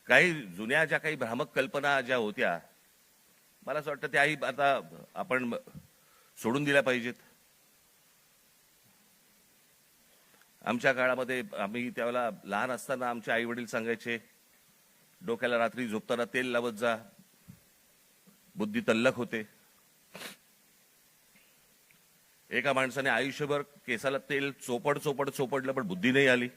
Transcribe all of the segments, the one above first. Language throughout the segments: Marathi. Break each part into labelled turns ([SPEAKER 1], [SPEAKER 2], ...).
[SPEAKER 1] काही जुन्या ज्या काही भ्रामक कल्पना ज्या होत्या, मला असं वाटतं त्याही आता आपण सोडून दिल्या पाहिजेत. आमच्या काळामध्ये आम्ही त्यावेळेला लहान असताना आमचे आई वडील सांगायचे, डोक्याला रात्री झोपताना तेल लावत जा, बुद्धी तल्लख होते. एका माणसाने आयुष्यभर केसाला तेल चोपडलं पण बुद्धी नाही आली.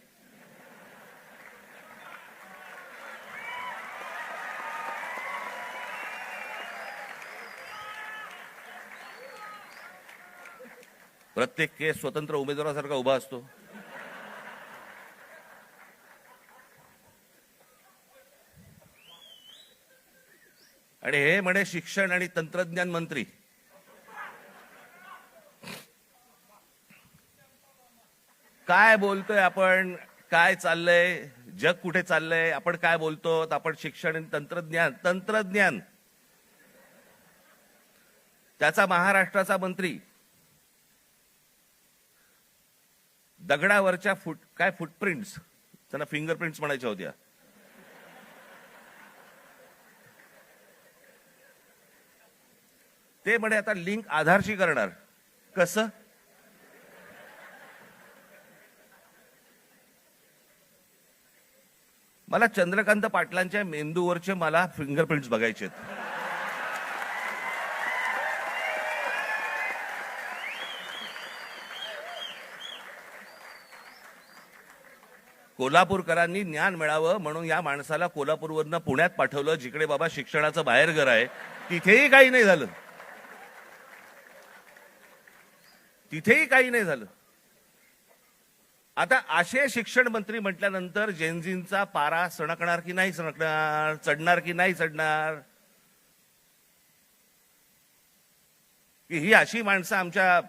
[SPEAKER 1] प्रत्येक केस स्वतंत्र उमेदवारासारखा उभा असतो. आणि हे म्हणे शिक्षण आणि तंत्रज्ञान मंत्री. काय बोलतोय आपण? काय चाललंय? जग कुठे चाललंय? आपण काय बोलतो? आपण शिक्षण आणि तंत्रज्ञान त्याचा महाराष्ट्राचा मंत्री दगडावरच्या फुटप्रिंट्स, त्यांना फिंगरप्रिंट्स म्हणायच्या होत्या, ते म्हणे आता लिंक आधारशी करणार. कसं? मला चंद्रकांत पाटलांच्या मेंदूवरचे मला फिंगरप्रिंट्स बघायचे आहेत. कोल्हापूरकरांनी ज्ञान मिळावं म्हणून या माणसाला कोल्हापूरवरनं पुण्यात पाठवलं, जिकडे बाबा शिक्षणाचं बाहेरघर आहे. तिथेही काही नाही झालं. आता असे शिक्षण मंत्री म्हटल्यानंतर जेनझींचा पारा सणकणार की नाही सणकणार, चढणार की नाही चढणार, की ही अशी माणसं आमच्या